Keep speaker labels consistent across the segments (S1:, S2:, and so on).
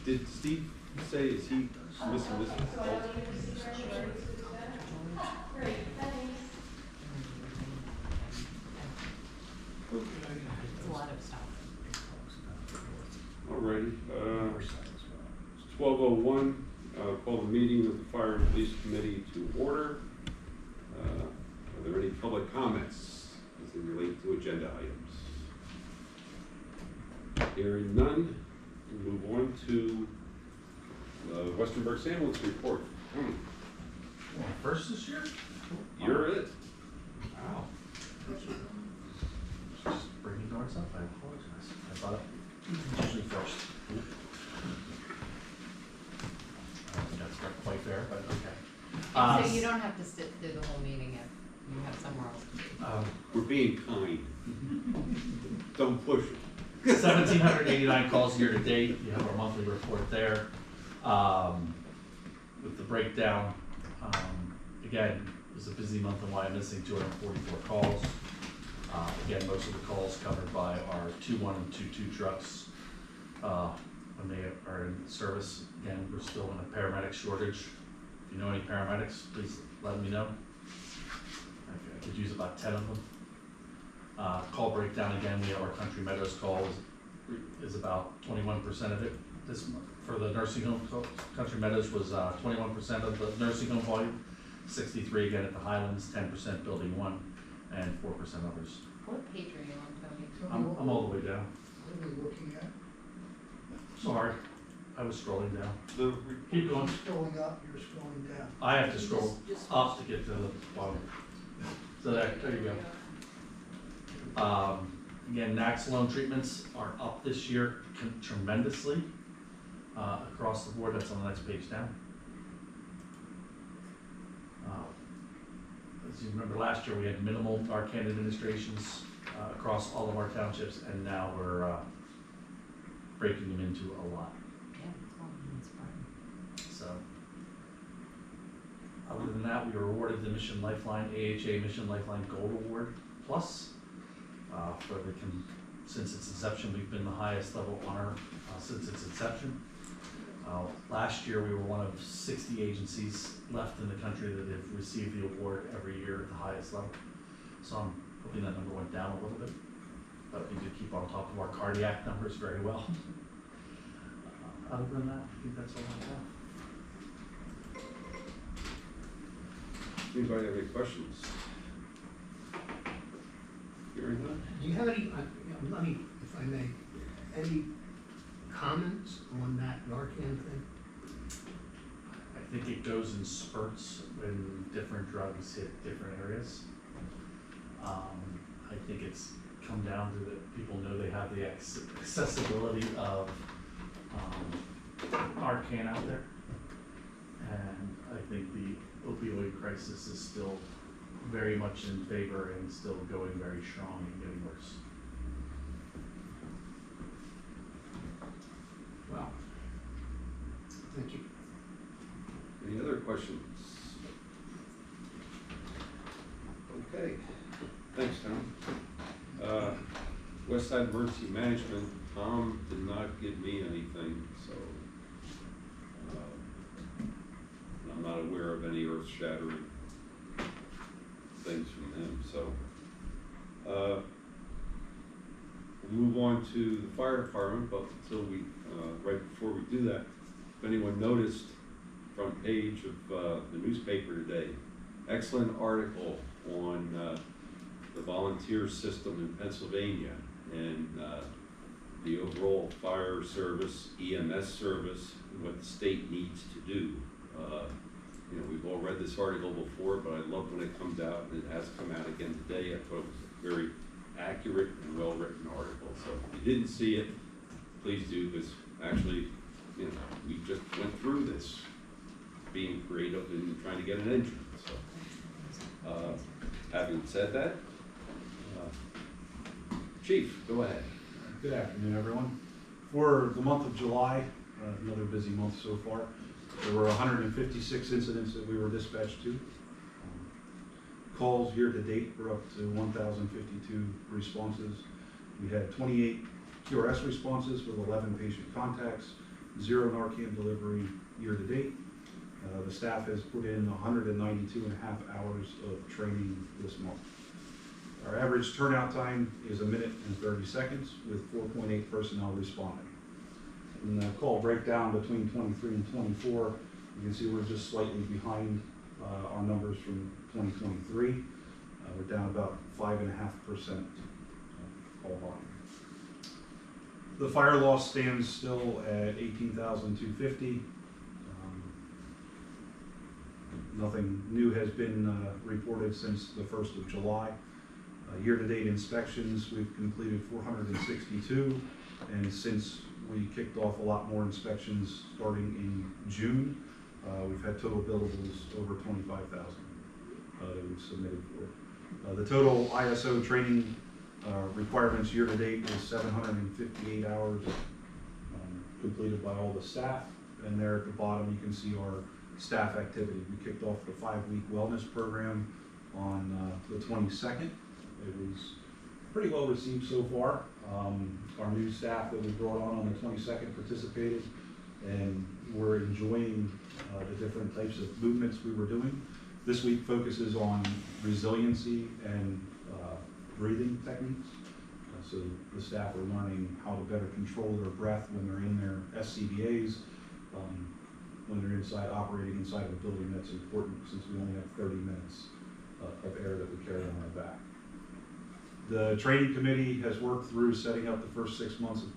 S1: Did Steve say, is he missing this?
S2: It's a lot of stuff.
S1: Alrighty, it's 12:01, call the meeting of the Fire and Police Committee to order. Are there any public comments as they relate to agenda items? Hearing none, we'll move on to Western Berks ambulance report.
S3: First this year?
S1: You're it.
S3: Wow. Just bringing darts up, I apologize. I thought it usually first. I don't think that's quite fair, but okay.
S2: So you don't have to sit through the whole meeting if you have somewhere else to be.
S1: We're being kind. Don't push it.
S3: 1,789 calls year to date. You have our monthly report there. With the breakdown, again, it was a busy month in Wyomissing, 244 calls. Again, most of the calls covered by our 2-1 and 2-2 trucks when they are in service. Again, we're still in a paramedic shortage. If you know any paramedics, please let me know. I could use about 10 of them. Call breakdown again, we have our Country Meadows call is about 21% of it this month. For the nursing home, Country Meadows was 21% of the nursing home volume, 63 again at the Highlands, 10% Building 1, and 4% others.
S2: What page are you on, Tony?
S3: I'm all the way down.
S4: What are we looking at?
S3: Sorry, I was scrolling down.
S1: The
S3: Keep going.
S4: You're scrolling up, you're scrolling down.
S3: I have to scroll up to get to the bottom. So there you go. Again, Naxalone treatments are up this year tremendously across the board. That's on the next page down. As you remember, last year we had minimal Narcan administrations across all of our townships, and now we're breaking them into a lot.
S2: Yeah, it's fine.
S3: So, other than that, we were awarded the Mission Lifeline, AHA Mission Lifeline Gold Award Plus. Since its inception, we've been the highest level honor since its inception. Last year, we were one of 60 agencies left in the country that have received the award every year at the highest level. So I'm hoping that number went down a little bit, but we did keep on top of our cardiac numbers very well. Other than that, I think that's all I have.
S1: Anybody have any questions? Hearing none?
S4: Do you have any, let me, if I may, any comments on that Narcan thing?
S3: I think it goes in spurts when different drugs hit different areas. I think it's come down to that people know they have the accessibility of Narcan out there. And I think the opioid crisis is still very much in favor and still going very strong and getting worse.
S4: Well, thank you.
S1: Any other questions? Okay, thanks, Tom. West Side Emergency Management, Tom did not give me anything, so I'm not aware of any earth-shattering things from him. So we'll move on to the fire department, but until we, right before we do that, if anyone noticed, front page of the newspaper today, excellent article on the volunteer system in Pennsylvania and the overall fire service, EMS service, and what the state needs to do. You know, we've all read this article before, but I love when it comes out, and it has come out again today. I thought it was a very accurate and well-written article. So if you didn't see it, please do, because actually, you know, we just went through this, being creative and trying to get an engine. So, having said that, Chief, go ahead.
S5: Good afternoon, everyone. For the month of July, another busy month so far, there were 156 incidents that we were dispatched to. Calls year to date were up to 1,052 responses. We had 28 QRS responses with 11 patient contacts, 0 Narcan delivery year to date. The staff has put in 192.5 hours of training this month. Our average turnout time is 1 minute and 30 seconds with 4.8 personnel responding. In the call breakdown between 23 and 24, you can see we're just slightly behind our numbers from 2023. We're down about 5.5% call volume. The fire loss stands still at 18,250. Nothing new has been reported since the 1st of July. Year-to-date inspections, we've completed 462, and since we kicked off a lot more inspections starting in June, we've had total billables over 25,000 that we've submitted for. The total ISO training requirements year-to-date is 758 hours completed by all the staff, and there at the bottom you can see our staff activity. We kicked off the 5-week wellness program on the 22nd. It was pretty well received so far. Our new staff that we brought on the 22nd participated, and we're enjoying the different types of movements we were doing. This week focuses on resiliency and breathing techniques. So the staff are learning how to better control their breath when they're in their SCBAs. When they're operating inside of a building, that's important since we only have 30 minutes of air that we carry on our back. The training committee has worked through setting up the first 6 months of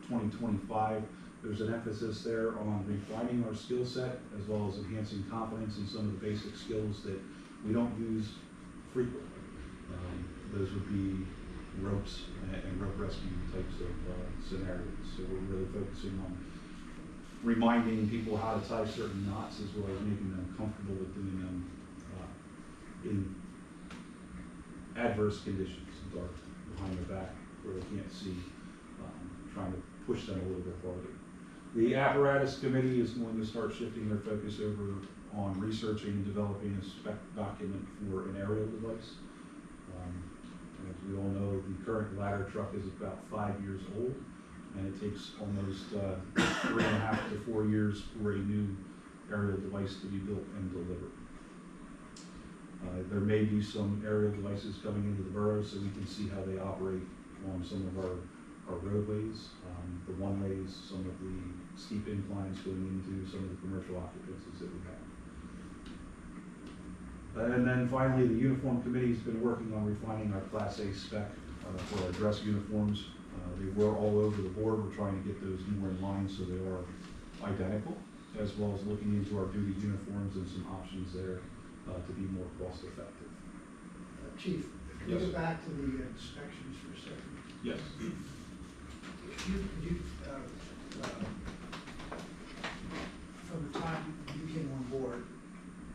S5: 2025. There's an emphasis there on refining our skill set as well as enhancing confidence in some of the basic skills that we don't use frequently. Those would be ropes and rope rescue types of scenarios. So we're really focusing on reminding people how to tie certain knots as well as making them comfortable with doing them in adverse conditions, dark behind their back where they can't see, trying to push them a little bit farther. The apparatus committee is going to start shifting their focus over on researching and developing a spec document for an aerial device. As we all know, the current ladder truck is about 5 years old, and it takes almost 3.5 to 4 years for a new aerial device to be built and delivered. There may be some aerial devices coming into the borough so we can see how they operate on some of our roadways, the one-ways, some of the steep inclines going into some of the commercial occupancies that we have. And then finally, the uniform committee has been working on refining our Class A spec for our dress uniforms. They were all over the board. We're trying to get those more in line so they are identical, as well as looking into our duty uniforms and some options there to be more cost effective.
S4: Chief, can
S5: Yes.
S4: we go back to the inspections for a second?
S5: Yes.
S4: Could you from the time you came on board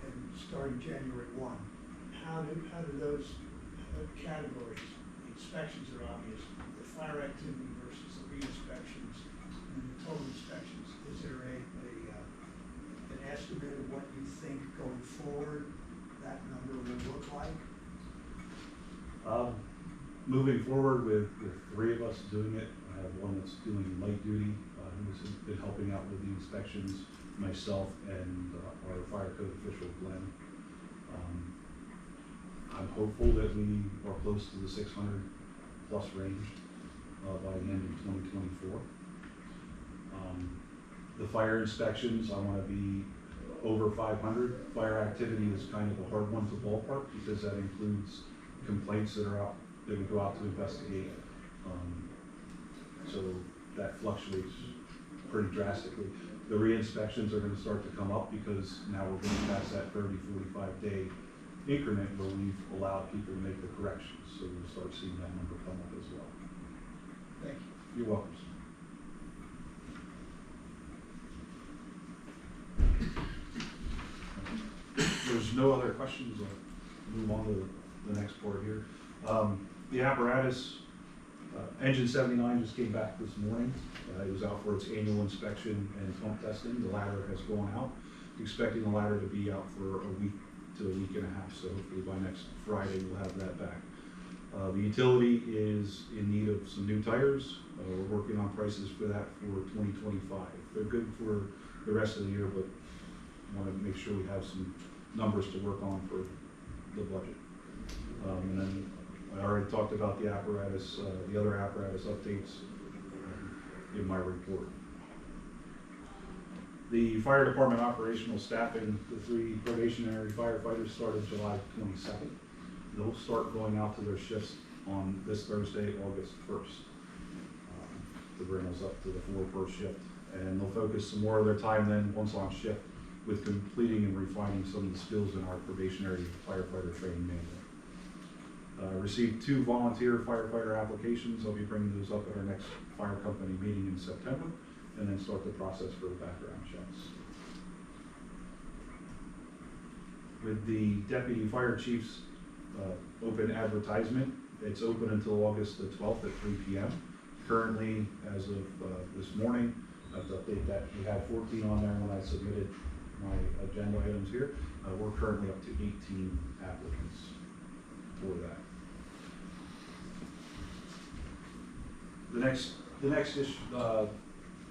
S4: and starting January 1, how do those categories, the inspections are obvious, the fire activity versus the re-inspections and the total inspections, is there an estimate of what you think going forward that number will look like?
S5: Moving forward with 3 of us doing it, I have one that's doing light duty, who's been helping out with the inspections, myself and our fire code official, Glenn. I'm hopeful that we are close to the 600 plus range by the end of 2024. The fire inspections, I want to be over 500. Fire activity is kind of a hard one to ballpark because that includes complaints that are out that we go out to investigate. So that fluctuates pretty drastically. The re-inspections are going to start to come up because now we're going past that 30, 45 day increment where we've allowed people to make the corrections. So we'll start seeing that number come up as well.
S4: Thank you.
S5: You're welcome, sir. There's no other questions. I'll move on to the next part here. The apparatus, engine 79 just came back this morning. It was out for its annual inspection and pump testing. The ladder has gone out. Expecting the ladder to be out for a week to a week and a half. So hopefully by next Friday we'll have that back. The utility is in need of some new tires. We're working on prices for that for 2025. They're good for the rest of the year, but want to make sure we have some numbers to work on for the budget. And then I already talked about the apparatus, the other apparatus updates in my report. The fire department operational staffing, the 3 probationary firefighters started July 22nd. They'll start going out to their shifts on this Thursday, August 1st, to bring us up to the 4 per shift. And they'll focus some more of their time then, once on shift, with completing and refining some of the skills in our probationary firefighter training manual. Received 2 volunteer firefighter applications. I'll be bringing those up at our next fire company meeting in September, and then start the process for the background checks. With the deputy fire chief's open advertisement, it's open until August the 12th at 3 p.m. Currently, as of this morning, I have to update that, we had 14 on there when I submitted my agenda items here. We're currently up to 18 applicants for that. The next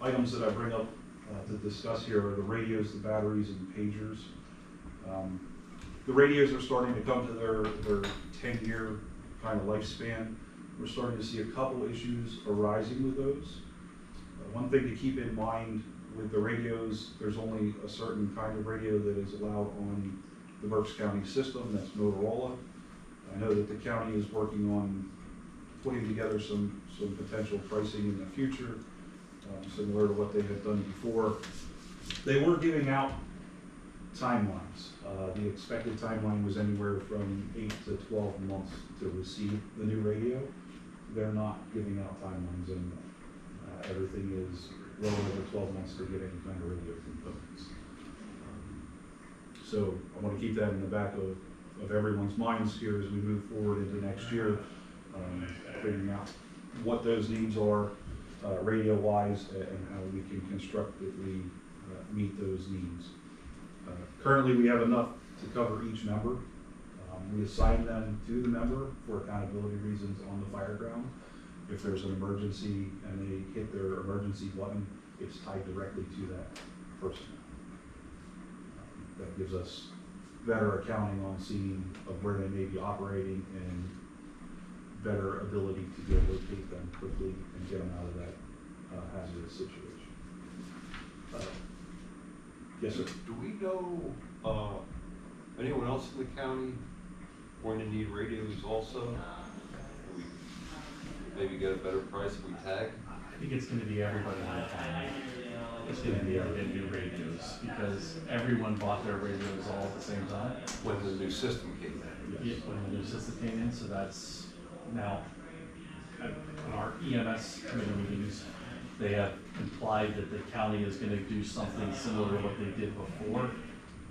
S5: items that I bring up to discuss here are the radios, the batteries, and the pagers. The radios are starting to come to their 10-year kind of lifespan. We're starting to see a couple issues arising with those. One thing to keep in mind with the radios, there's only a certain kind of radio that is allowed on the Berks County system, that's Motorola. I know that the county is working on putting together some potential pricing in the future, similar to what they had done before. They were giving out timelines. The expected timeline was anywhere from 8 to 12 months to receive the new radio. They're not giving out timelines anymore. Everything is well over 12 months to get any kind of radio components. So I want to keep that in the back of everyone's minds here as we move forward into next year, figuring out what those needs are radio-wise and how we can constructively meet those needs. Currently, we have enough to cover each member. We assign them to the member for accountability reasons on the fire ground. If there's an emergency and they hit their emergency button, it's tied directly to that person. That gives us better accounting on seeing of where they may be operating and better ability to be able to locate them quickly and get them out of that hazardous situation. Yes, sir.
S1: Do we know anyone else in the county going to need radios also? Do we maybe get a better price if we tag?
S3: I think it's gonna be everybody in the county. It's gonna be able to get new radios, because everyone bought their radios all at the same time.
S1: When the new system came in?
S3: Yeah, when the new system came in, so that's now, on our EMS committee meetings, they have implied that the county is gonna do something similar to what they did before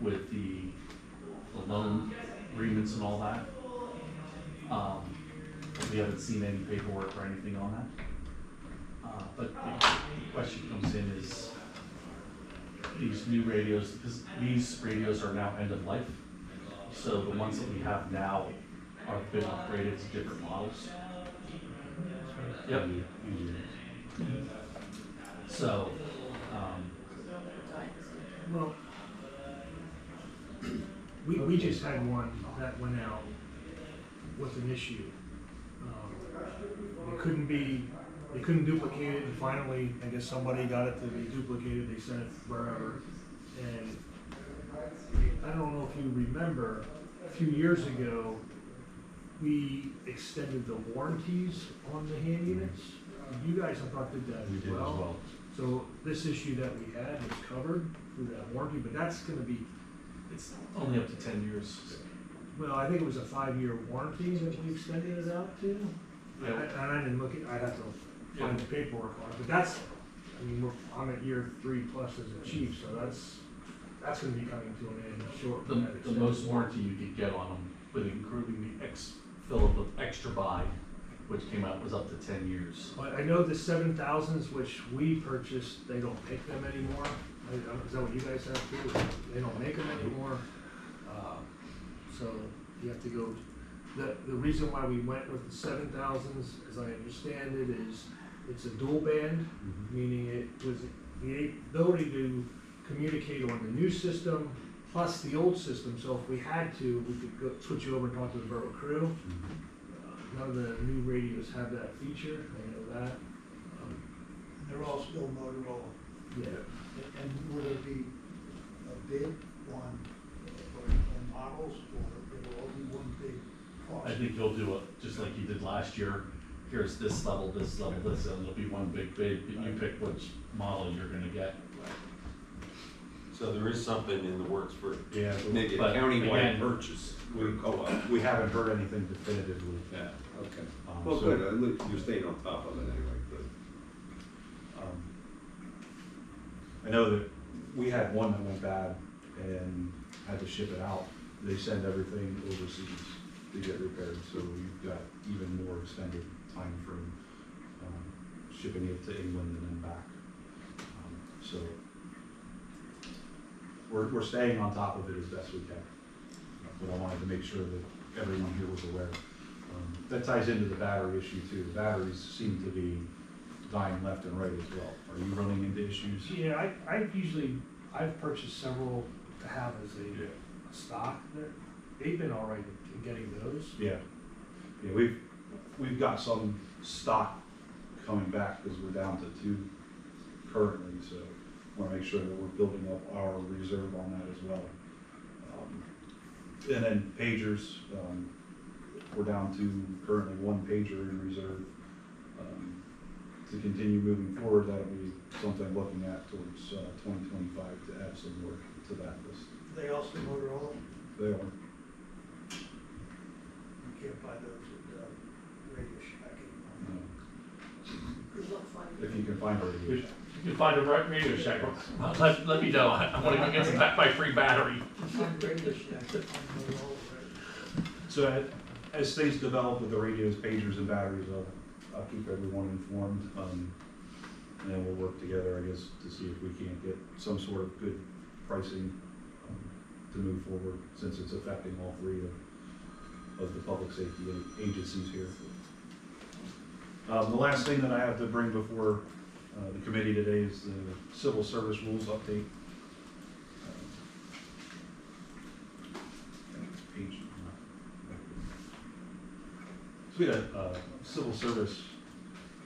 S3: with the loan agreements and all that. We haven't seen any paperwork or anything on that. But the question comes in is these new radios, because these radios are now end of life. So the ones that we have now are been upgraded to different models. Yep. So,
S4: Well, we just had one that went out with an issue. They couldn't duplicate it, and finally, I guess somebody got it to be duplicated, they sent it wherever. And I don't know if you remember, a few years ago, we extended the warranties on the hand units. You guys, I thought, did that as well. So this issue that we had was covered through that warranty, but that's gonna be,
S3: it's only up to 10 years.
S4: well, I think it was a 5-year warranty that we extended it out to.
S3: Yeah.
S4: And I didn't look at, I'd have to find the paperwork on it, but that's, I mean, I'm at year 3+ as a chief, so that's gonna be coming to an end short.
S3: The most warranty you could get on them, with including the fill of the extra buy, which came out, was up to 10 years.
S4: But I know the 7000s, which we purchased, they don't make them anymore. Is that what you guys have too? They don't make them anymore. So you have to go
S6: The reason why we went with the 7,000s, as I understand it, is it's a dual band, meaning it was the ability to communicate on the new system plus the old system. So if we had to, we could go switch over and talk to the borough crew. None of the new radios have that feature. I know that.
S4: They're all still Motorola.
S6: Yeah.
S4: And will there be a bid on models, or it'll all be one big cost?
S3: I think he'll do it just like he did last year. Here's this level, and it'll be one big bid, but you pick which model you're gonna get.
S1: So there is something in the works for
S5: Yeah,
S1: maybe a
S3: but
S1: countywide
S3: again-
S1: purchase for co-op.
S5: we haven't heard anything definitively.
S1: Yeah, okay.
S5: Um,
S1: Well,
S5: so-
S1: good, at least you're staying on top of it anyway, good.
S5: I know that we had one that went bad and had to ship it out. They send everything overseas to get repaired, so we've got even more extended time frame shipping it to England and then back. So we're staying on top of it as best we can. But I wanted to make sure that everyone here was aware. That ties into the battery issue too. The batteries seem to be dying left and right as well. Are you running into issues?
S6: Yeah, I've purchased several to have as a stock. They've been all right in getting those.
S5: Yeah, we've got some stock coming back because we're down to 2 currently, so want to make sure that we're building up our reserve on that as well. And then pagers, we're down to currently 1 pager in reserve. To continue moving forward, that'll be something I'm looking at towards 2025 to add some more to that list.
S4: They also Motorola,
S5: They are.
S4: you can't buy those at Radio Shack anymore.
S5: Good luck finding. If you can find a radio shack.
S3: You can find a radio shack. Let me know. I want to go get some my free battery.
S4: Find Radio Shack, find Motorola, right?
S5: So as things develop with the radios, pagers, and batteries, I'll keep everyone informed, and then we'll work together, I guess, to see if we can't get some sort of good pricing to move forward, since it's affecting all 3 of the public safety agencies here. The last thing that I have to bring before the committee today is the civil service rules update. Page. So we had a civil service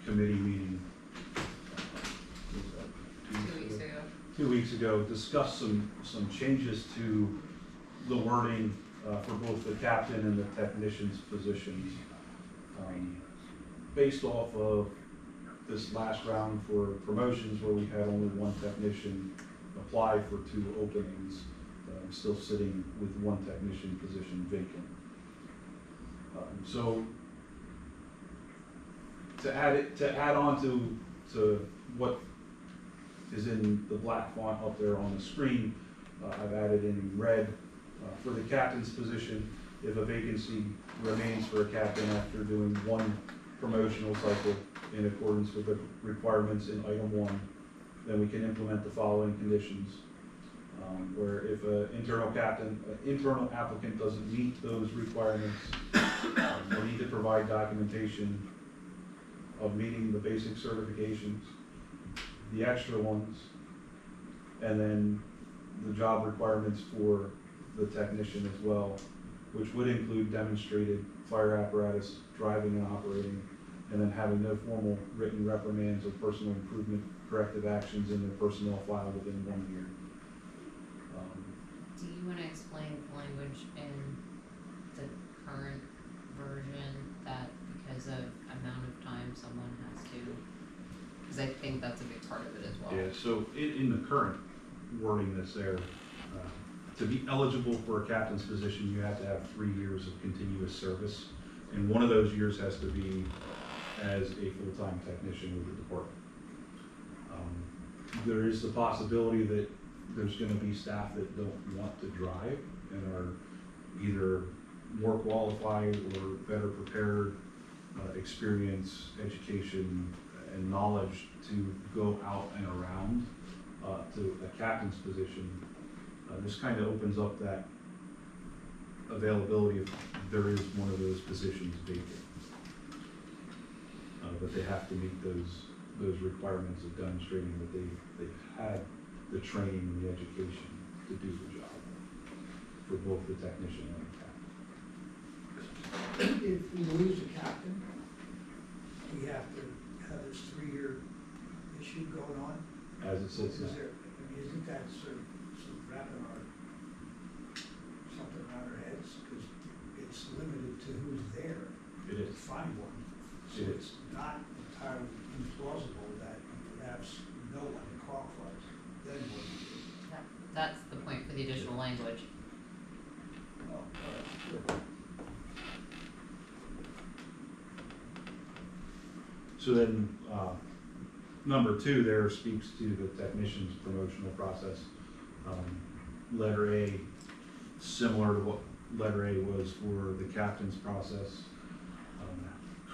S5: committee meeting.
S2: 2 weeks ago.
S5: 2 weeks ago, discussed some changes to the wording for both the captain and the technician's positions. Based off of this last round for promotions where we had only 1 technician apply for 2 openings, still sitting with 1 technician position vacant. So to add on to what is in the black font up there on the screen, I've added in red for the captain's position. If a vacancy remains for a captain after doing 1 promotional cycle in accordance with the requirements in item 1, then we can implement the following conditions. Where if an internal applicant doesn't meet those requirements, we need to provide documentation of meeting the basic certifications, the extra ones, and then the job requirements for the technician as well, which would include demonstrated fire apparatus, driving and operating, and then having no formal written reprimands or personal improvement corrective actions in their personnel file within 1 year.
S2: Do you want to explain the language in the current version that because of amount of time someone has to, because I think that's a big part of it as well.
S5: Yeah, so in the current wording that's there, to be eligible for a captain's position, you have to have 3 years of continuous service, and one of those years has to be as a full-time technician with the department. There is the possibility that there's going to be staff that don't want to drive and are either more qualified or better prepared, experience, education, and knowledge to go out and around to a captain's position. This kind of opens up that availability of there is one of those positions vacant. But they have to meet those requirements of demonstrating that they've had the training and the education to do the job for both the technician and the captain.
S4: If we lose a captain, we have to have this 3-year issue going on?
S5: As it sits now.
S4: Isn't that sort of wrapping something around our heads? Because it's limited to who's there.
S5: It is.
S4: To find one. So
S5: It is.
S4: it's not entirely implausible that perhaps no one qualifies. Then what do you do?
S2: That's the point for the additional language.
S4: Oh, all right, good.
S5: So then, number 2 there speaks to the technician's promotional process. Letter A, similar to what letter A was for the captain's process.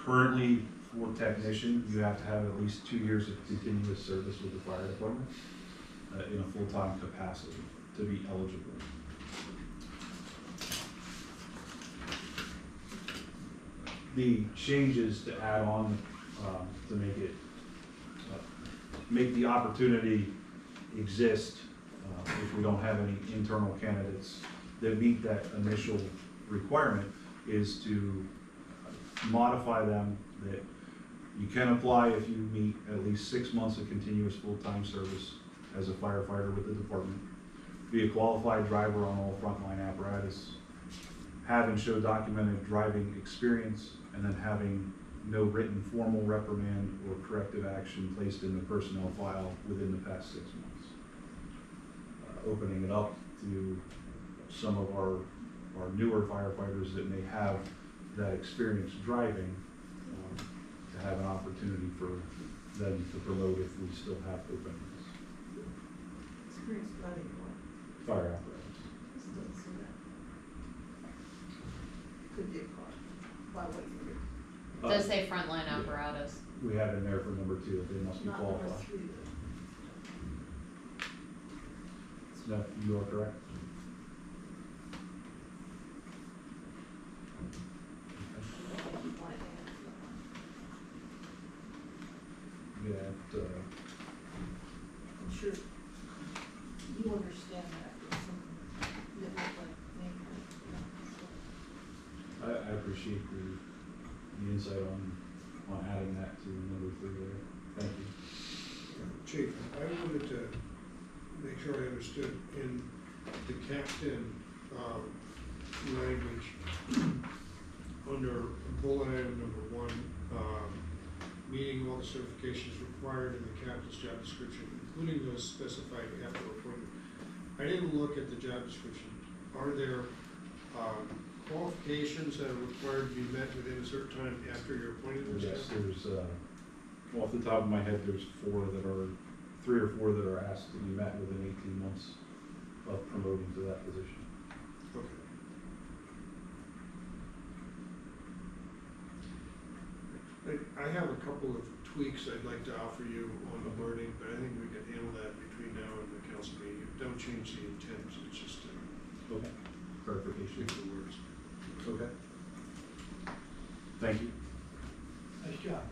S5: Currently, for technician, you have to have at least 2 years of continuous service with the fire department in a full-time capacity to be eligible. The changes to add on to make it make the opportunity exist if we don't have any internal candidates that meet that initial requirement is to modify them that you can apply if you meet at least 6 months of continuous full-time service as a firefighter with the department, be a qualified driver on all frontline apparatus, have and show documented driving experience, and then having no written formal reprimand or corrective action placed in the personnel file within the past 6 months. Opening it up to some of our newer firefighters that may have that experience driving to have an opportunity for them to promote if we still have openings.
S7: Experience driving what?
S5: Fire apparatus.
S7: This doesn't say that. Could be a car. Why wait for it?
S2: It does say frontline apparatus.
S5: We have in there for number 2 that they must be
S7: Not number
S5: qualified.
S7: 3 though.
S5: No, you are correct. Yeah,
S7: I'm sure you understand that, it's something that look like maybe,
S5: I appreciate the insight on adding that to number 3 there. Thank you.
S8: Chief, I wanted to make sure I understood in the captain language under bullet item number 1, meeting all the certifications required in the captain's job description, including those specified after appointment. I didn't look at the job description. Are there qualifications that are required to be met within a certain time after you're appointed?
S5: Yes, there's, off the top of my head, there's 3 or 4 that are asked to be met within 18 months of promoting to that position.
S8: Okay. I have a couple of tweaks I'd like to offer you on the wording, but I think we can handle that between now and the council meeting. Don't change the intent, it's just
S5: Okay. Clarification.
S8: fix the words.
S5: Okay. Thank you.
S4: Nice job.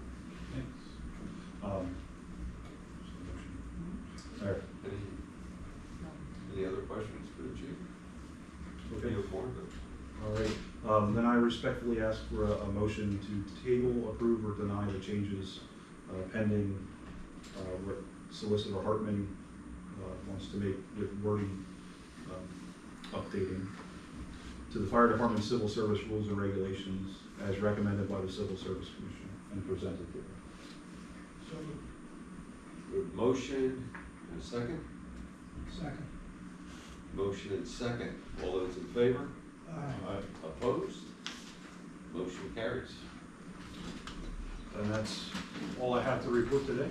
S5: Thanks. All right.
S1: Any other questions for the chief?
S5: Okay.
S1: Any more?
S5: All right, then I respectfully ask for a motion to table, approve, or deny the changes pending what Solicitor Hartman wants to make with wording updating to the Fire Department Civil Service Rules and Regulations as recommended by the Civil Service Commission and presented to them.
S4: So,
S1: Good motion, and a second?
S4: second.
S1: Motion and second. All those in favor?
S4: Aye.
S1: Opposed? Motion carries.
S5: And that's all I have to report today.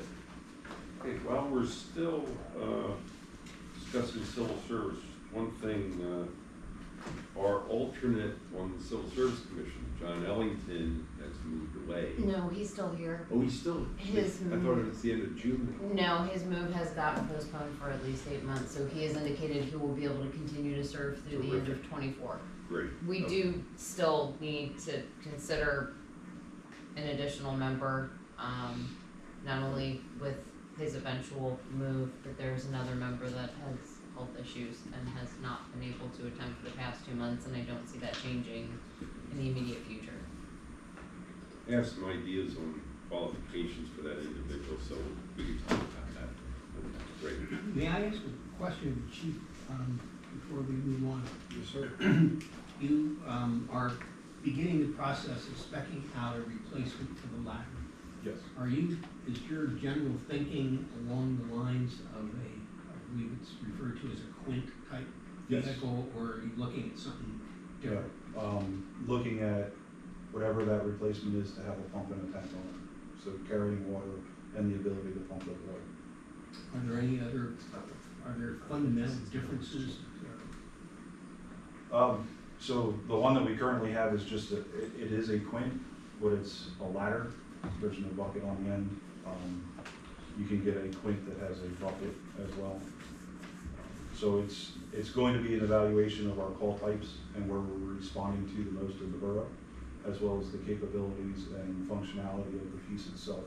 S1: Okay, while we're still discussing civil service, one thing Our alternate on the Civil Service Commission, John Ellington, has moved away.
S2: No, he's still here.
S1: Oh, he's still,
S2: His
S1: I thought it was the end of June.
S2: No, his move has gotten postponed for at least 8 months, so he has indicated he will be able to continue to serve through the end of
S1: Terrific.
S2: 24.
S1: Great.
S2: We
S1: Okay.
S2: do still need to consider an additional member, not only with his eventual move, but there's another member that has health issues and has not been able to attend for the past 2 months, and I don't see that changing in the immediate future.
S1: I have some ideas on qualifications for that individual, so we can talk about that. Okay, great.
S9: May I ask a question, Chief, before we move on?
S1: Yes, sir.
S9: You are beginning the process of spec'ing out a replacement for the ladder.
S5: Yes.
S9: Is your general thinking along the lines of I believe it's referred to as a quint type
S5: Yes.
S9: vehicle, or are you looking at something
S5: Yeah,
S9: different?
S5: looking at whatever that replacement is to have a pump and a tank on it, so carrying water and the ability to pump that water.
S9: Are there any other, are there fundamental differences?
S5: So the one that we currently have is just it is a quint, but it's a ladder. There's no bucket on the end. You can get a quint that has a bucket as well. So it's going to be an evaluation of our call types and where we're responding to the most in the borough, as well as the capabilities and functionality of the piece itself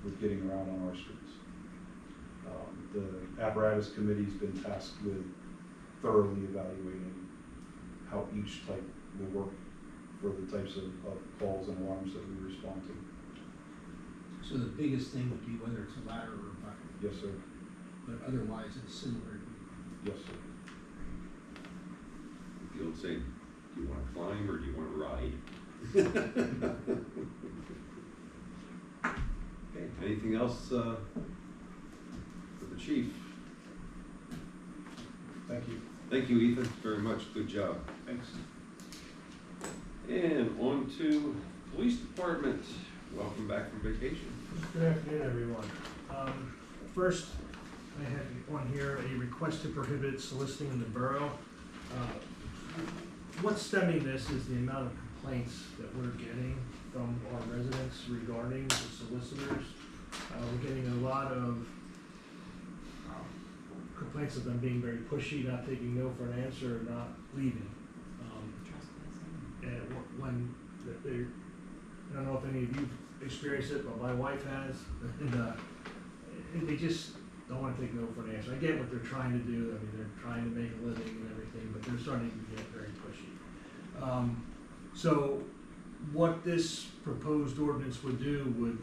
S5: with getting around on our streets. The apparatus committee's been tasked with thoroughly evaluating how each type will work for the types of calls and alarms that we respond to.
S9: So the biggest thing would be whether it's a ladder or a bucket,
S5: Yes, sir.
S9: but otherwise it's similar.
S5: Yes, sir.
S1: The old saying, do you want to climb or do you want to ride? Okay, anything else for the chief?
S5: Thank you.
S1: Thank you, Ethan, very much. Good job.
S5: Thanks.
S1: And on to police department. Welcome back from vacation.
S6: Good afternoon, everyone. First, I have on here a request to prohibit soliciting in the borough. What's stemming this is the amount of complaints that we're getting from our residents regarding the solicitors. We're getting a lot of complaints of them being very pushy, not taking no for an answer, not leaving. And when they, I don't know if any of you experienced it, but my wife has, and they just don't want to take no for an answer. I get what they're trying to do. I mean, they're trying to make a living and everything, but they're starting to get very pushy. So what this proposed ordinance would do would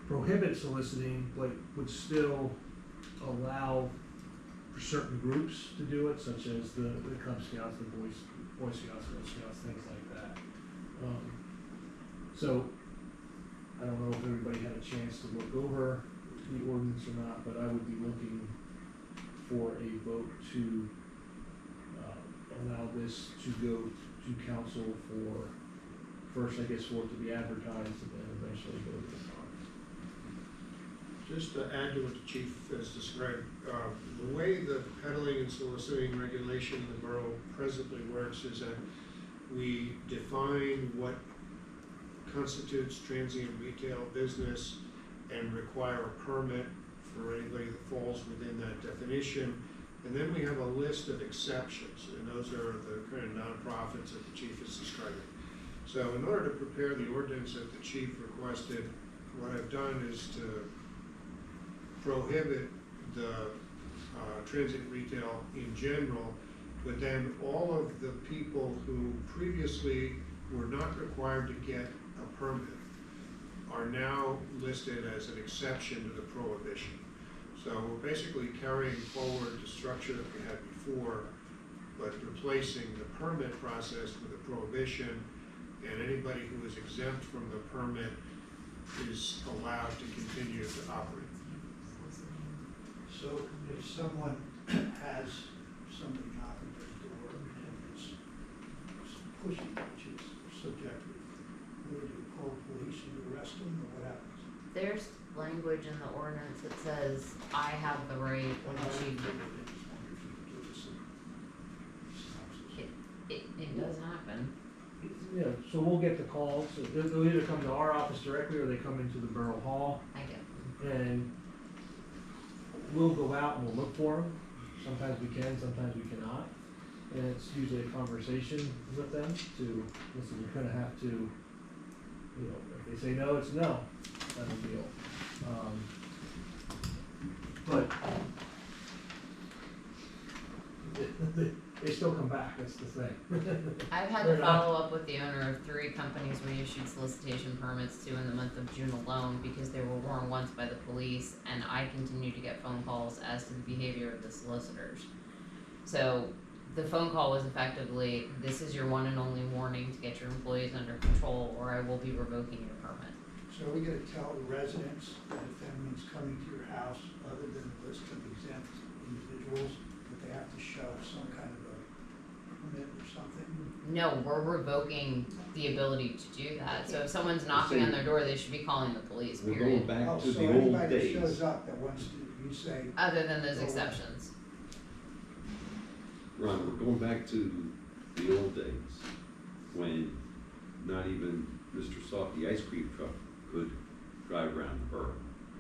S6: prohibit soliciting, but would still allow for certain groups to do it, such as the Cub Scouts, the Boy Scouts, Girl Scouts, things like that. So I don't know if everybody had a chance to look over the ordinance or not, but I would be looking for a vote to allow this to go to council for, first, I guess, for it to be advertised and then eventually go to the Congress.
S8: Just to add to what the chief has described, the way the peddling and soliciting regulation in the borough presently works is that we define what constitutes transient retail business and require a permit for anybody that falls within that definition. And then we have a list of exceptions, and those are the kind of nonprofits that the chief is describing. So in order to prepare the ordinance that the chief requested, what I've done is to prohibit the transit retail in general, but then all of the people who previously were not required to get a permit are now listed as an exception to the prohibition. So we're basically carrying forward the structure that we had before, but replacing the permit process with a prohibition, and anybody who is exempt from the permit is allowed to continue to operate.
S4: So if someone has somebody knocking at their door and it's pushing, which is subjective, what do you do, call police and arrest them, or what happens?
S2: There's language in the ordinance that says, I have the right when the chief.
S6: you know, so we'll get the calls, so they'll either come to our office directly or they come into the borough hall,
S2: I get
S6: and we'll go out and we'll look for them. Sometimes we can, sometimes we cannot. And it's usually a conversation with them to, listen, you're gonna have to, you know, if they say no, it's no, kind of deal. But they still come back, that's the thing.
S2: I've had to follow up with the owner of 3 companies we issued solicitation permits to in the month of June alone because they were warned once by the police, and I continue to get phone calls as to the behavior of the solicitors. So the phone call was effectively, this is your one and only warning to get your employees under control, or I will be revoking your permit.
S4: So are we gonna tell the residents that if anyone's coming to your house, other than the list of exempt individuals, that they have to show some kind of a permit or something?
S2: No, we're revoking the ability to do that. So if someone's knocking on their door, they should be calling the police,
S1: We're going
S2: period.
S1: back
S4: Oh,
S1: to
S4: so
S1: the old
S4: anybody that
S1: days.
S4: shows up that wants to, you say,
S2: Other than those exceptions.
S1: Ron, we're going back to the old days when not even Mr. Soft, the ice cream truck, could drive around the borough.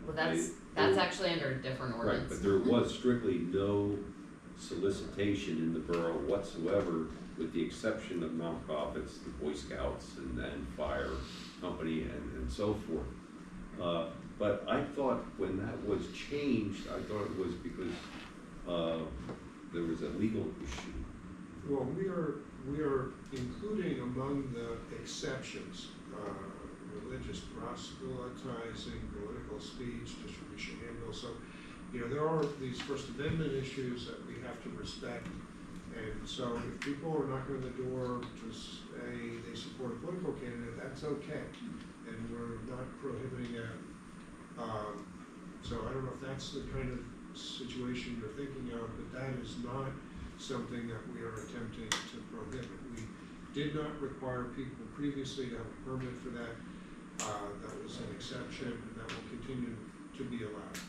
S2: Well, that's
S1: They-
S2: actually under a different
S1: Right,
S2: ordinance.
S1: but there was strictly no solicitation in the borough whatsoever, with the exception of nonprofits, the Boy Scouts and then fire company and so forth. But I thought when that was changed, I thought it was because, there was a legal issue.
S8: Well, we are including among the exceptions, religious proselytizing, political speech, distribution of handbills. So, you know, there are these First Amendment issues that we have to respect. And so if people are knocking on the door to say they support a political candidate, that's okay. And we're not prohibiting that. So I don't know if that's the kind of situation you're thinking of, but that is not something that we are attempting to prohibit. We did not require people previously to have a permit for that. That was an exception, and that will continue to be allowed.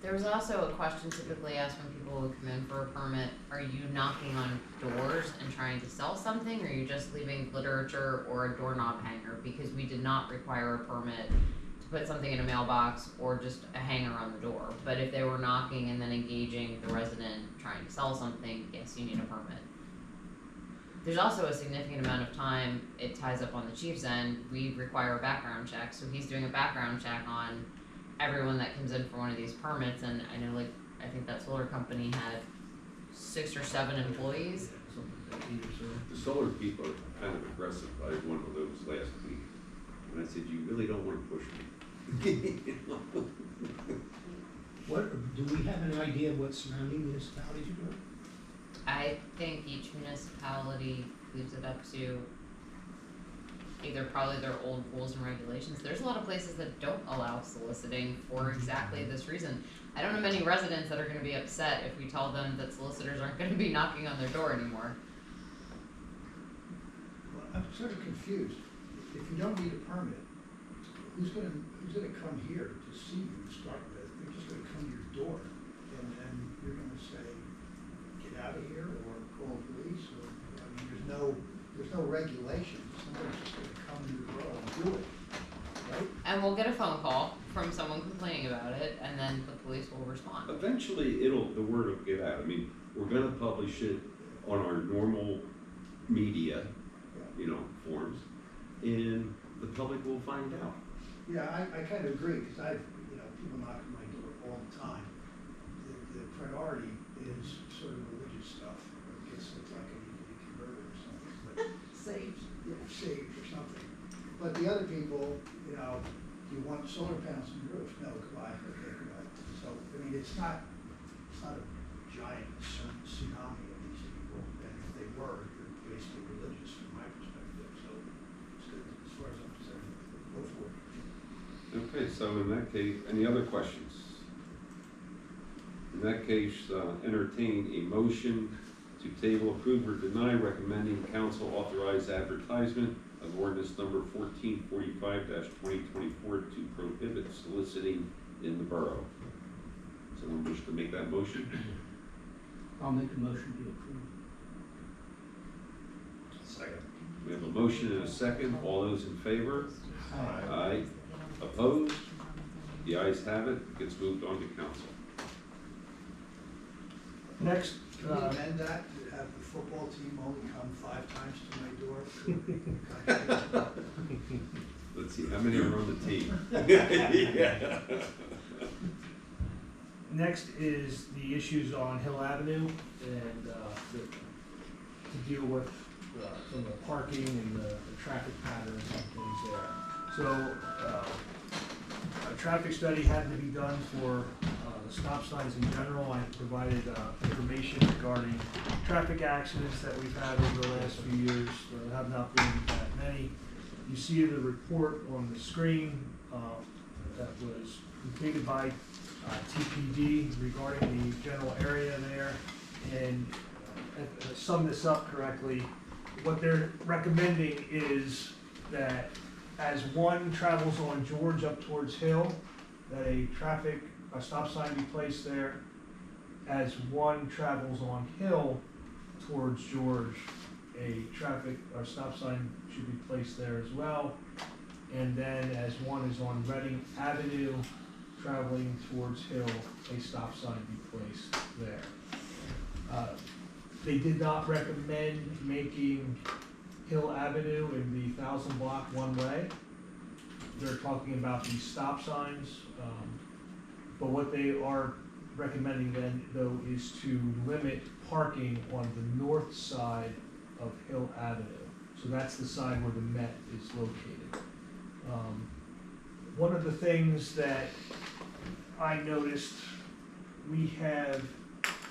S2: There was also a question typically asked when people would come in for a permit, are you knocking on doors and trying to sell something, or are you just leaving literature or a doorknob hanger? Because we did not require a permit to put something in a mailbox or just a hanger on the door. But if they were knocking and then engaging the resident trying to sell something, yes, you need a permit. There's also a significant amount of time it ties up on the chief's end. We require a background check, so he's doing a background check on everyone that comes in for one of these permits, and I know, like, I think that solar company had 6 or 7 employees.
S6: Something like that, either, so.
S1: The solar people are kind of aggressive. I had one of those last week, and I said, you really don't want to push me.
S9: What, do we have an idea of what surrounding municipalities are doing?
S2: I think each municipality leaves it up to either probably their old rules and regulations. There's a lot of places that don't allow soliciting for exactly this reason. I don't know many residents that are gonna be upset if we tell them that solicitors aren't gonna be knocking on their door anymore.
S4: well, I'm sort of confused. If you don't need a permit, who's gonna come here to see you to start with? They're just gonna come to your door, and then you're gonna say, get out of here, or call police, or, I mean, there's no regulation. Somebody's just gonna come to your door and do it, right?
S2: And we'll get a phone call from someone complaining about it, and then the police will respond.
S1: Eventually, the word will get out. I mean, we're gonna publish it on our normal media, forms, and the public will find out.
S4: Yeah, I kind of agree, because people knock on my door all the time. The priority is sort of religious stuff. I guess it's like I need to be converted or something, but
S7: Saves.
S4: saved or something. But the other people, do you want solar panels on your roof? No, goodbye, okay, goodbye. So, I mean, it's not a giant tsunami of these people, and if they were, they're basically religious from my perspective, so it's good, as far as I'm concerned, go for it.
S1: Okay, so in that case, any other questions? In that case, entertain a motion to table, approve, or deny, recommending council authorize advertisement of ordinance number 1445-2024 to prohibit soliciting in the borough. Someone wish to make that motion?
S9: I'll make a motion to approve.
S5: Second.
S1: We have a motion and a second. All those in favor? Aye. Opposed? The ayes have it. It gets moved on to council.
S6: Next,
S4: Can you amend that, to have the football team only come 5 times to my door?
S1: Let's see, how many are on the team? Yeah.
S6: next is the issues on Hill Avenue and, to deal with, some of the parking and the traffic patterns and things there. So, a traffic study had to be done for, the stop signs in general. I provided, information regarding traffic accidents that we've had over the last few years. There have not been that many. You see the report on the screen, that was completed by, TPD regarding the general area there. And to sum this up correctly, what they're recommending is that as one travels on George up towards Hill, that a stop sign be placed there. As one travels on Hill towards George, a stop sign should be placed there as well. And then as one is on Reading Avenue, traveling towards Hill, a stop sign be placed there. They did not recommend making Hill Avenue in the 1,000 block one way. They're talking about these stop signs, but what they are recommending then, though, is to limit parking on the north side of Hill Avenue. So that's the side where the Met is located. One of the things that I noticed, we have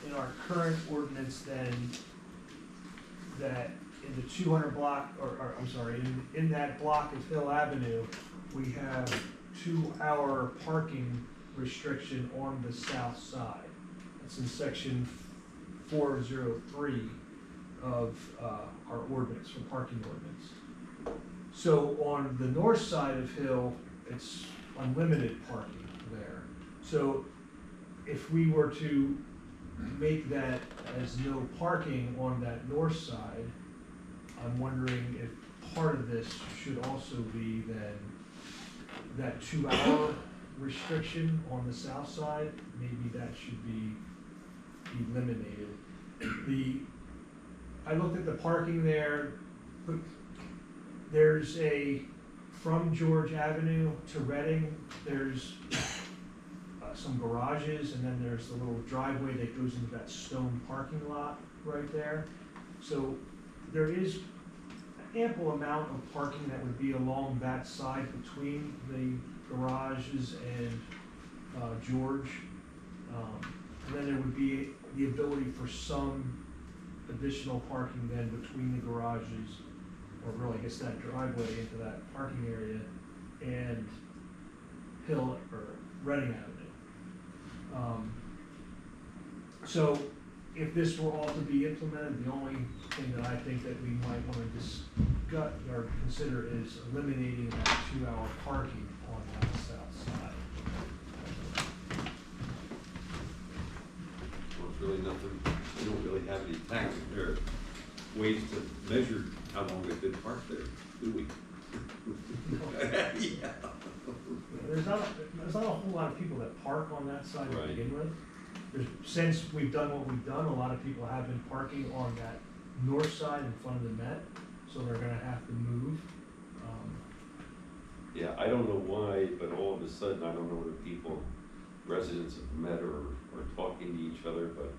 S6: in our current ordinance then, that in the 200 block, or I'm sorry, in that block of Hill Avenue, we have 2-hour parking restriction on the south side. That's in section 403 of our ordinance, for parking ordinance. So on the north side of Hill, it's unlimited parking there. So if we were to make that as no parking on that north side, I'm wondering if part of this should also be then that 2-hour restriction on the south side, maybe that should be eliminated. I looked at the parking there, but there's from George Avenue to Reading, there's some garages, and then there's the little driveway that goes into that stone parking lot right there. So there is an ample amount of parking that would be along that side between the garages and George. And then there would be the ability for some additional parking then between the garages, or really I guess that driveway into that parking area, and Hill or Reading Avenue. So if this were all to be implemented, the only thing that I think that we might want to discuss or consider is eliminating that 2-hour parking on that south side.
S1: Well, it's really nothing, we don't really have any tax or ways to measure how long they've been parked there, do we? Yeah.
S6: There's not a whole lot of people that park on that side to
S1: Right.
S6: begin with. Since we've done what we've done, a lot of people have been parking on that north side in front of the Met, so they're gonna have to move.
S1: Yeah, I don't know why, but all of a sudden, I don't know whether people, residents of Met are talking to each other, but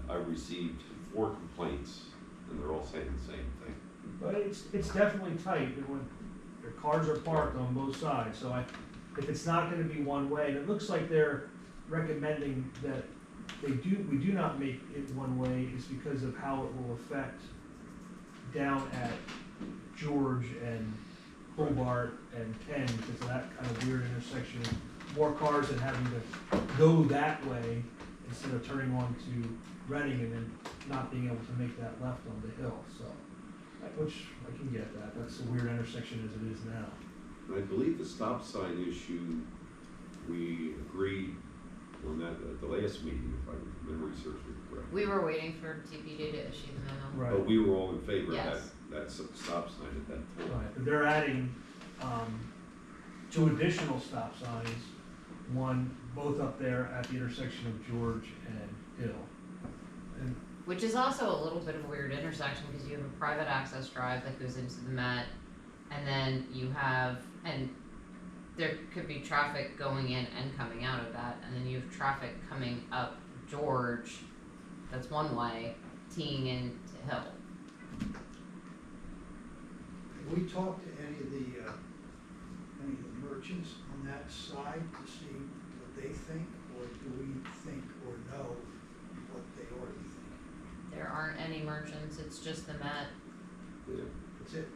S1: I received 4 complaints, and they're all saying the same thing.
S6: But it's definitely tight, and when their cars are parked on both sides, so if it's not gonna be one way, and it looks like they're recommending that we do not make it one way, is because of how it will affect down at George and Hobart and Penn, because of that kind of weird intersection, more cars and having to go that way instead of turning on to Reading and then not being able to make that left on the hill, so. Which, I can get that, that's a weird intersection as it is now.
S1: And I believe the stop sign issue, we agreed on that at the last meeting, if my memory serves me correct.
S2: We were waiting for TPD to issue the memo.
S6: Right.
S1: But we were all in favor of that.
S2: Yes.
S1: that stop sign at that point.
S6: Right, but they're adding, 2 additional stop signs, both up there at the intersection of George and Hill. And,
S2: Which is also a little bit of a weird intersection because you have a private access drive that goes into the Met, and then you have, and there could be traffic going in and coming out of that, and then you have traffic coming up George, that's one way, teeing into Hill.
S4: Have we talked to any of the merchants on that side to see what they think, or do we think or know what they already think?
S2: There aren't any merchants, it's just the Met,
S1: Yeah.
S4: That's it?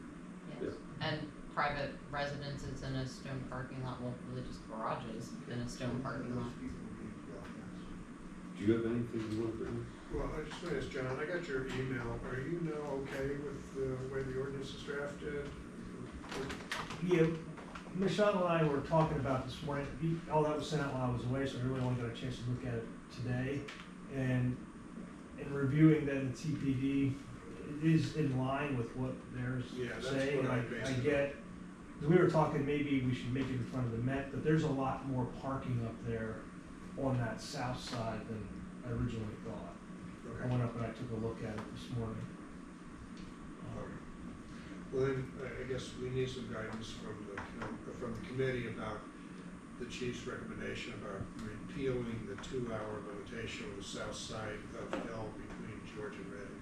S2: yes, and private residences in a stone parking lot, well, really just garages in a stone parking lot.
S4: Those people would be well, yes.
S1: Do you have anything you want to bring?
S8: Well, I just want to ask John, I got your email, are you now okay with the way the ordinance is drafted?
S6: yeah, Michelle and I were talking about this morning, all that was sent out while I was away, so I really only got a chance to look at it today. And in reviewing then the TPD, it is in line with what they're
S8: Yeah, that's
S6: saying.
S8: what I
S6: I
S8: based it
S6: get, we were talking maybe we should make it in front of the Met, but there's a lot more parking up there on that south side than I originally thought. I
S8: Okay.
S6: went up and I took a look at it this morning.
S8: Well, then, I guess we need some guidance from the committee about the chief's recommendation about repealing the 2-hour limitation on the south side of Hill between George and Reading.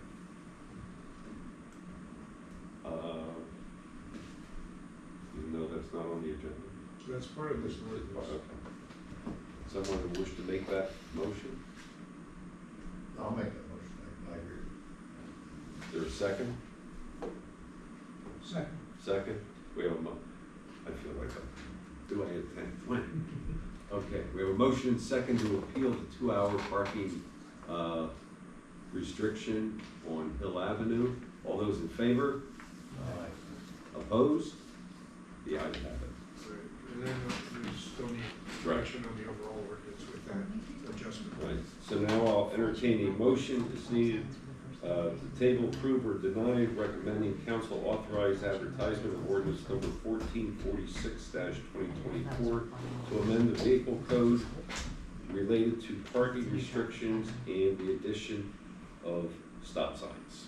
S1: Even though that's not on the agenda.
S8: So that's part of this ordinance.
S1: Okay. Someone who wish to make that motion?
S10: I'll make that motion, I agree.
S1: Is there a second?
S4: Second.
S1: Second? We have I feel like do I attend? Okay, we have a motion and second to appeal the 2-hour parking, restriction on Hill Avenue. All those in favor? Opposed? The ayes have it.
S8: Right. And then we still need direction on the overall ordinance with that adjustment.
S1: Right, so now I'll entertain a motion is needed to table, approve, or deny recommending council authorize advertisement of ordinance number 1446-2024 to amend the vehicle code related to parking restrictions and the addition of stop signs.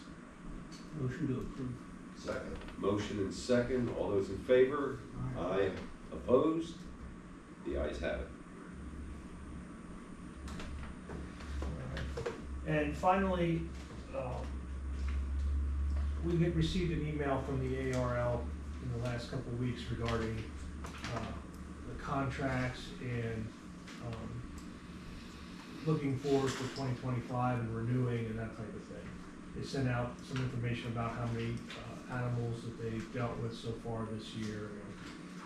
S9: Motion to approve.
S10: Second.
S1: Motion and second, all those in favor? Aye. Opposed? The ayes have it.
S6: And finally, we had received an email from the ARL in the last couple of weeks regarding the contracts and looking forward for 2025 and renewing and that type of thing. They sent out some information about how many animals that they've dealt with so far this year.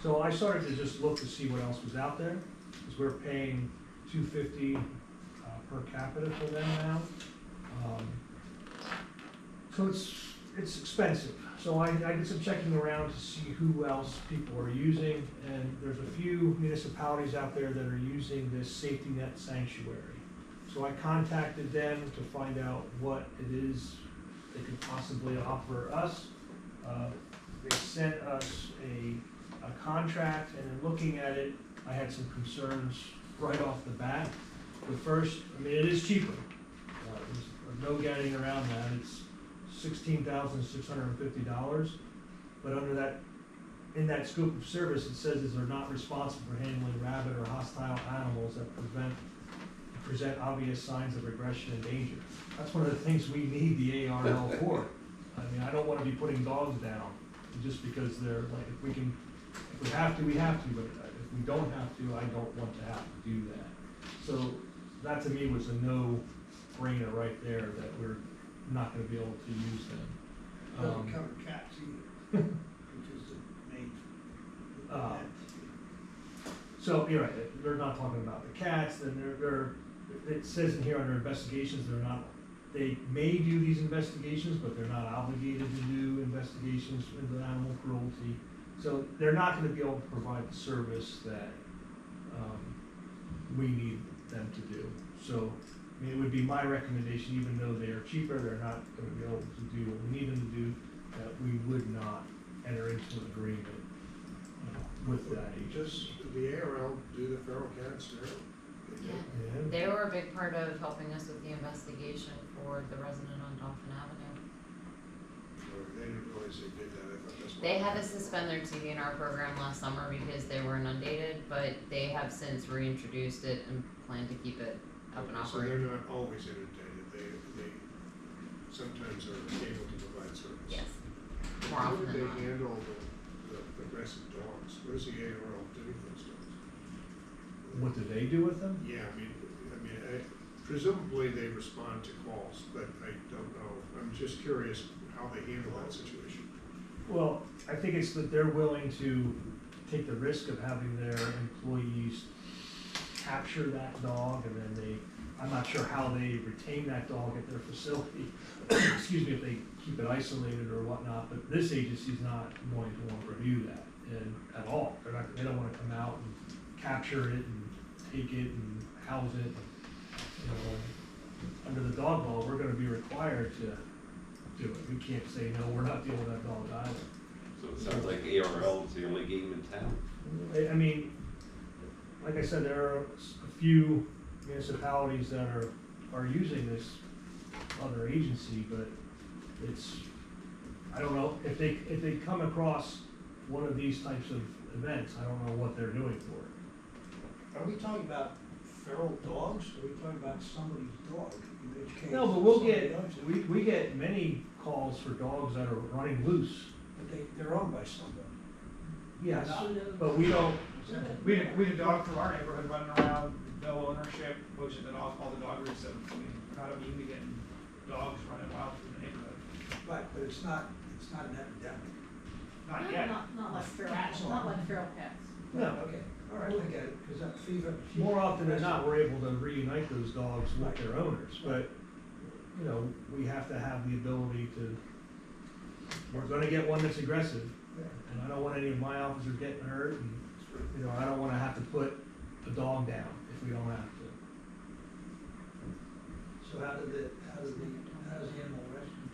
S6: So I started to just look to see what else was out there, because we're paying $250 per capita for them now. So it's expensive. So I did some checking around to see who else people are using, and there's a few municipalities out there that are using this safety net sanctuary. So I contacted them to find out what it is they could possibly offer us. They sent us a contract, and in looking at it, I had some concerns right off the bat. But first, I mean, it is cheaper. There's no getting around that. It's $16,650. But under that, in that scope of service, it says is they're not responsible for handling rabid or hostile animals that present obvious signs of aggression and danger. That's one of the things we need the ARL for. I mean, I don't want to be putting dogs down just because they're like, if we have to, we have to, but if we don't have to, I don't want to have to do that. So that to me was a no-brainer right there, that we're not gonna be able to use them.
S4: Doesn't cover cats either, which is the main.
S6: So, you're right, they're not talking about the cats, then it says in here under investigations, they may do these investigations, but they're not obligated to do investigations into animal cruelty. So they're not gonna be able to provide the service that, we need them to do. So, I mean, it would be my recommendation, even though they are cheaper, they're not gonna be able to do what we need them to do. that we would not enter into an agreement with that agency.
S8: Just the ARL do the feral cats there?
S6: Yeah.
S2: They were a big part of helping us with the investigation for the resident on Dolphin Avenue.
S8: Or they didn't realize they did that, I thought that's.
S2: They had to suspend their TVNR program last summer because they were inundated, but they have since reintroduced it and plan to keep it up and
S8: So they're
S2: operating.
S8: not always inundated, they sometimes are able to provide service.
S2: Yes, more often than
S8: How
S2: not.
S8: do they handle the aggressive dogs? What does the ARL do with those dogs?
S6: What do they do with them?
S8: Yeah, presumably they respond to calls, but I don't know. I'm just curious how they handle that situation.
S6: Well, I think it's that they're willing to take the risk of having their employees capture that dog, and then I'm not sure how they retain that dog at their facility. Excuse me, if they keep it isolated or whatnot, but this agency's not going to want to do that, and at all. They don't wanna come out and capture it and take it and house it. You know, under the dog law, we're gonna be required to do it. We can't say, no, we're not dealing with that dog either.
S1: So it sounds like ARL is the only game in town.
S6: I mean, like I said, there are a few municipalities that are using this other agency, but it's, I don't know, if they come across one of these types of events, I don't know what they're doing for it.
S4: Are we talking about feral dogs, or are we talking about somebody's dog in which case?
S6: No, but we'll
S4: somebody
S6: get,
S4: owns it?
S6: we get many calls for dogs that are running loose.
S4: But they're owned by somebody.
S6: Yes,
S7: Who knows?
S6: but we don't,
S11: We had a dog from our neighborhood running around, no ownership, pushing it off all the dog groups, so, I mean, we're not immune to getting dogs running wild through the neighborhood.
S4: Right, but it's not an epidemic.
S11: Not yet.
S7: Not like feral,
S11: Cats are.
S7: not like feral cats.
S6: no.
S4: Okay, all right, I get it, because that fever.
S6: More often than not, we're able to reunite those dogs with their owners, but, you know, we have to have the ability to, we're gonna get one that's aggressive, and I don't want any of my officers getting hurt, and, you know, I don't wanna have to put a dog down if we don't have to.
S4: So how does the animal rescue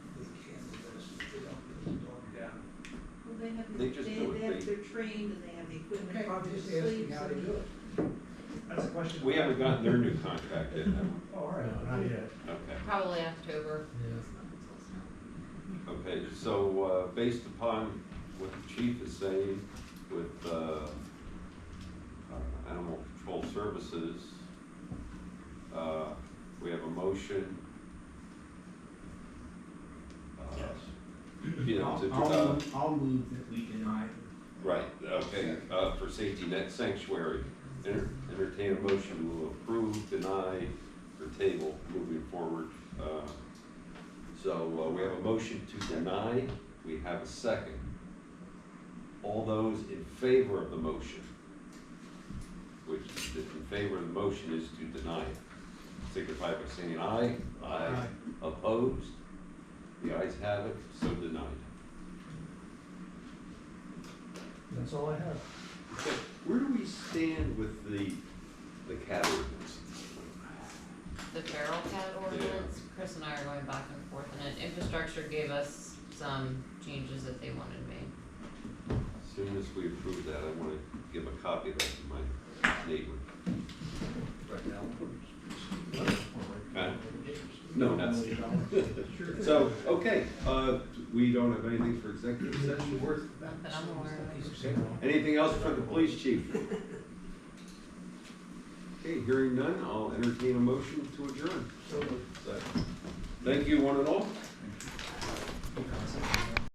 S4: handle this, if they don't put the dog down?
S7: Well, they have,
S1: They just do it.
S7: they're trained and they have the equipment
S4: Okay, I'm
S7: properly
S4: just
S7: sleep.
S4: asking how they do it.
S11: That's a question.
S1: We haven't gotten their new contract yet, have we?
S4: Oh, all
S6: No,
S4: right.
S6: not yet.
S1: Okay.
S2: Probably October.
S1: Okay, so, based upon what the chief is saying with, Animal Control Services, we have a motion. You know,
S9: I'll move that we deny.
S1: right, okay, for safety net sanctuary, entertain a motion to approve, deny, or table moving forward. So, we have a motion to deny, we have a second. All those in favor of the motion, which in favor of the motion is to deny it, signify by saying aye. Aye. Opposed? The ayes have it, so denied.
S6: That's all I have.
S1: Okay, where do we stand with the cat ordinance?
S2: The feral cat ordinance, Chris and I are going back and forth, and infrastructure gave us some changes that they wanted made.
S1: As soon as we approve that, I wanna give a copy of that to my neighbor.
S5: Right now.
S1: No, that's. So, okay, we don't have anything for executive session, worth?
S2: Not that I'm aware of.
S1: Anything else for the police chief? Okay, hearing none, I'll entertain a motion to adjourn.
S4: So,
S1: Thank you, one and all.